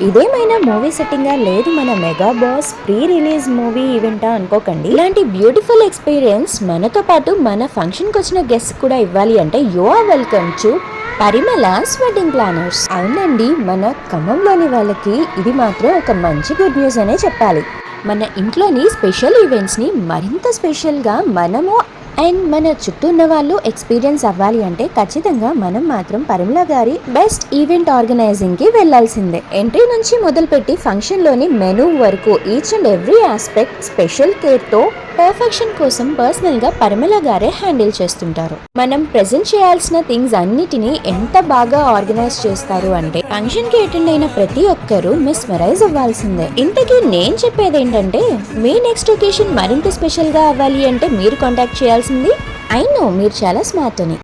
ఇదేమైనా మూవీ సెట్టింగా లేదు మన mega boss pre release movie ఈవెంటా అనుకోకండి. ఇలాంటి బ్యూటిఫుల్ ఎక్స్పీరియన్స్ మనతో పాటు మన ఫంక్షన్ కి వచ్చిన గెస్ట్ కూడా ఇవ్వాలి అంటే you are welcome to Parimala's wedding planners. అవునండి, మన ఖమ్మంలోని వాళ్ళకి ఇది మాత్రం ఒక మంచి గుడ్ న్యూస్ అనే చెప్పాలి. మన ఇంట్లోని స్పెషల్ ఈవెంట్స్ ని మరింత స్పెషల్ గా మనము అండ్ మన చుట్టూ ఉన్న వాళ్ళు ఎక్స్పీరియన్స్ అవ్వాలి అంటే ఖచ్చితంగా మనం మాత్రం పరిమళ గారి బెస్ట్ ఈవెంట్ ఆర్గనైజింగ్ కి వెళ్లాల్సిందే. ఎంట్రీ నుంచి మొదలుపెట్టి ఫంక్షన్ లోని మెనూ వరకు each and every aspect special care తో పర్ఫెక్షన్ కోసం పర్సనల్ గా పరిమళ గారే హ్యాండిల్ చేస్తుంటారు. మనం ప్రెజెంట్ చేయాల్సిన థింగ్స్ అన్నిటినీ ఎంత బాగా ఆర్గనైజ్ చేస్తారు అంటే ఫంక్షన్ కి అటెండ్ అయిన ప్రతి ఒక్కరూ మిస్మరైజ్ అవ్వాల్సిందే. ఇంతకీ నేను చెప్పేది ఏంటంటే మీ నెక్స్ట్ ఒకేషన్ మరింత స్పెషల్ గా అవ్వాలి అంటే మీరు కాంటాక్ట్ చేయాల్సింది. ఐ నో మీరు చాలా స్మార్ట్ అని.